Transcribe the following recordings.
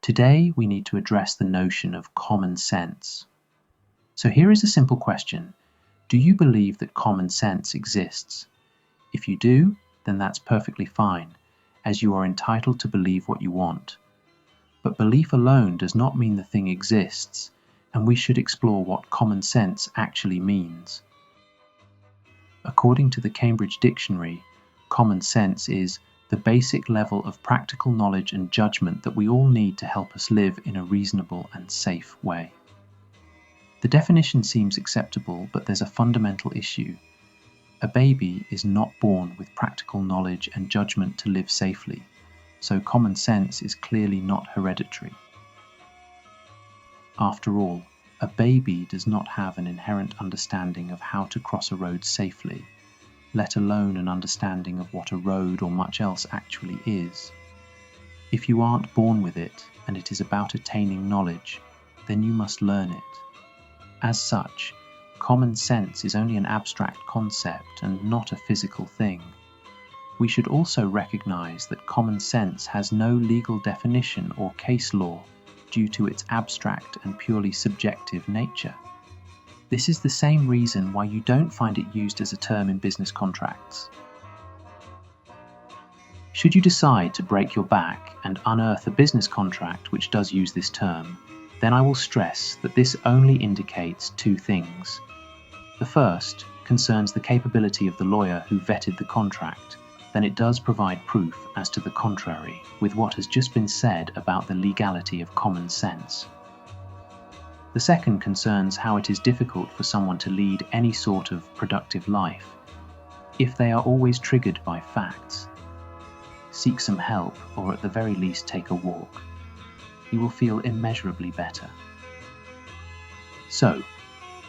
Today we need to address the notion of common sense. So here is a simple question. Do you believe that common sense exists? If you do, then that's perfectly fine, as you are entitled to believe what you want. But belief alone does not mean the thing exists, and we should explore what common sense actually means. According to the Cambridge Dictionary, common sense is the basic level of practical knowledge and judgment that we all need to help us live in a reasonable and safe way. The definition seems acceptable, but there's a fundamental issue. A baby is not born with practical knowledge and judgment to live safely, so common sense is clearly not hereditary. After all, a baby does not have an inherent understanding of how to cross a road safely, let alone an understanding of what a road or much else actually is. If you aren't born with it, and it is about attaining knowledge, then you must learn it. As such, common sense is only an abstract concept and not a physical thing. We should also recognize that common sense has no legal definition or case law due to its abstract and purely subjective nature. This is the same reason why you don't find it used as a term in business contracts. Should you decide to break your back and unearth a business contract which does use this term, then I will stress that this only indicates two things. The first concerns the capability of the lawyer who vetted the contract, then it does provide proof as to the contrary with what has just been said about the legality of common sense. The second concerns how it is difficult for someone to lead any sort of productive life if they are always triggered by facts. Seek some help, or at the very least take a walk. You will feel immeasurably better. So,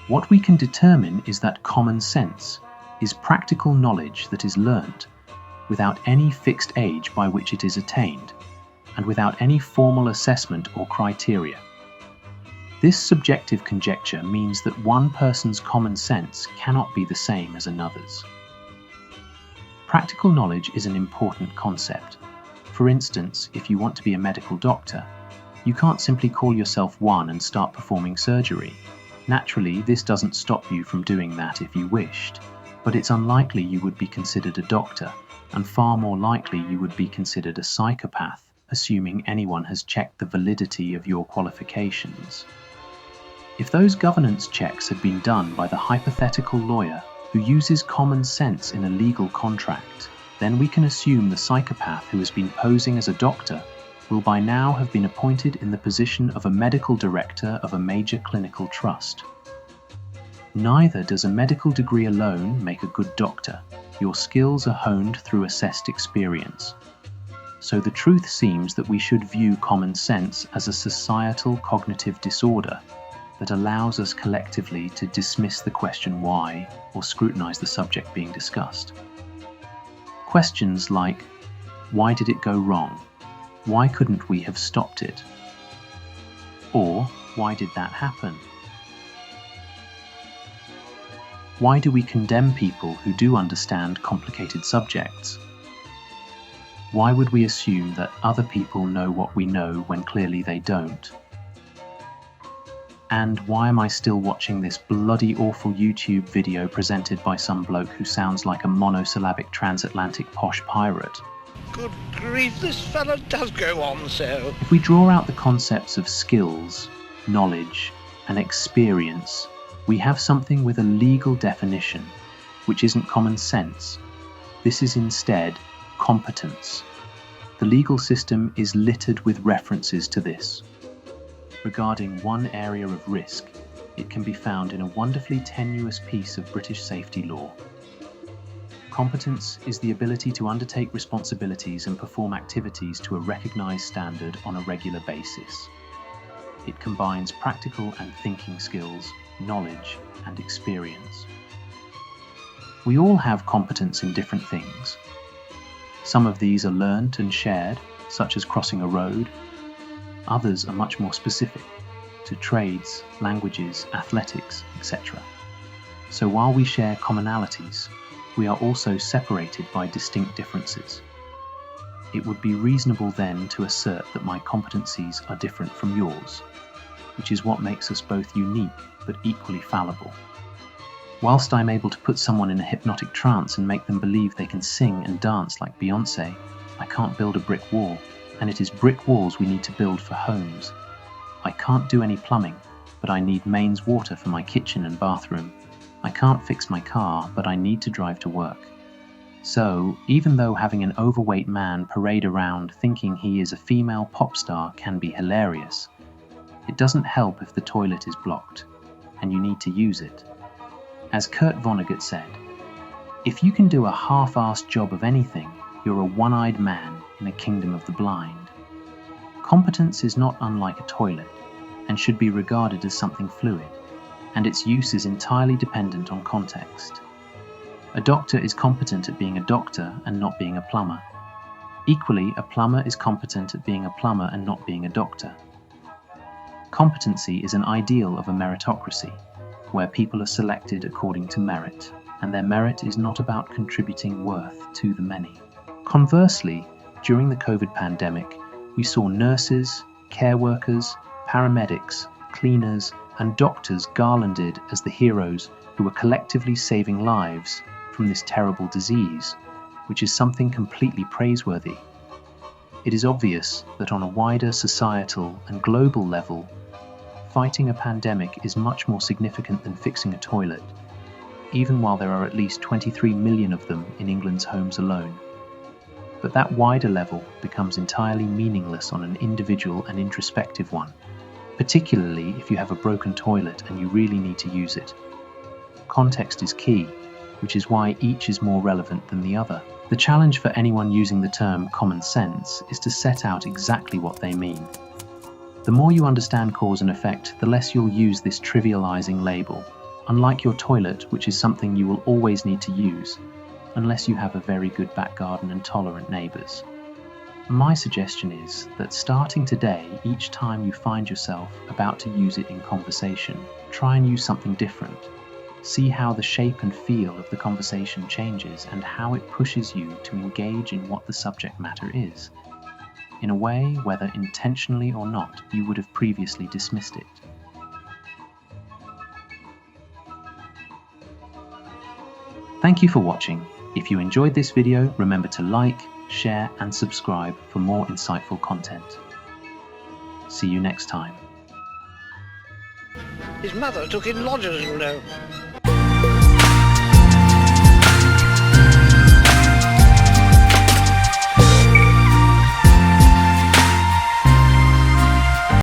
what we can determine is that common sense is practical knowledge that is learnt without any fixed age by which it is attained, and without any formal assessment or criteria. This subjective conjecture means that one person's common sense cannot be the same as another's. Practical knowledge is an important concept. For instance, if you want to be a medical doctor, you can't simply call yourself one and start performing surgery. Naturally, this doesn't stop you from doing that if you wished, but it's unlikely you would be considered a doctor, and far more likely you would be considered a psychopath, assuming anyone has checked the validity of your qualifications. If those governance checks had been done by the hypothetical lawyer who uses common sense in a legal contract, then we can assume the psychopath who has been posing as a doctor will by now have been appointed in the position of a medical director of a major clinical trust. Neither does a medical degree alone make a good doctor. Your skills are honed through assessed experience. So the truth seems that we should view common sense as a societal cognitive disorder that allows us collectively to dismiss the question why or scrutinize the subject being discussed. Questions like, why did it go wrong? Why couldn't we have stopped it? Or, why did that happen? Why do we condemn people who do understand complicated subjects? Why would we assume that other people know what we know when clearly they don't? And why am I still watching this bloody awful YouTube video presented by some bloke who sounds like a monosyllabic transatlantic posh pirate? Good grief, this fella does go on so. If we draw out the concepts of skills, knowledge, and experience, we have something with a legal definition, which isn't common sense. This is instead competence. The legal system is littered with references to this. Regarding one area of risk, it can be found in a wonderfully tenuous piece of British safety law. Competence is the ability to undertake responsibilities and perform activities to a recognized standard on a regular basis. It combines practical and thinking skills, knowledge, and experience. We all have competence in different things. Some of these are learnt and shared, such as crossing a road. Others are much more specific, to trades, languages, athletics, etc. So while we share commonalities, we are also separated by distinct differences. it would be reasonable then to assert that my competencies are different from yours, which is what makes us both unique but equally fallible. Whilst I'm able to put someone in a hypnotic trance and make them believe they can sing and dance like Beyoncé, I can't build a brick wall, and it is brick walls we need to build for homes. I can't do any plumbing, but I need mains water for my kitchen and bathroom. I can't fix my car, but I need to drive to work. So, even though having an overweight man parade around thinking he is a female pop star can be hilarious, it doesn't help if the toilet is blocked, and you need to use it. As Kurt Vonnegut said, if you can do a half-assed job of anything, you're a one-eyed man in a kingdom of the blind. Competence is not unlike a toilet, and should be regarded as something fluid, and its use is entirely dependent on context. A doctor is competent at being a doctor and not being a plumber. Equally, a plumber is competent at being a plumber and not being a doctor. Competency is an ideal of a meritocracy, where people are selected according to merit, and their merit is not about contributing worth to the many. Conversely, during the COVID pandemic, we saw nurses, care workers, paramedics, cleaners, and doctors garlanded as the heroes who were collectively saving lives from this terrible disease, which is something completely praiseworthy. It is obvious that on a wider societal and global level, fighting a pandemic is much more significant than fixing a toilet, even while there are at least 23 million of them in England's homes alone. But that wider level becomes entirely meaningless on an individual and introspective one, particularly if you have a broken toilet and you really need to use it. Context is key, which is why each is more relevant than the other. The challenge for anyone using the term common sense is to set out exactly what they mean. The more you understand cause and effect, the less you'll use this trivializing label, unlike your toilet, which is something you will always need to use, unless you have a very good back garden and tolerant neighbours. My suggestion is that starting today, each time you find yourself about to use it in conversation, try and use something different. See how the shape and feel of the conversation changes and how it pushes you to engage in what the subject matter is, in a way, whether intentionally or not, you would have previously dismissed it. Thank you for watching. If you enjoyed this video, remember to like, share and subscribe for more insightful content. See you next time. His mother took in lodgers, you know.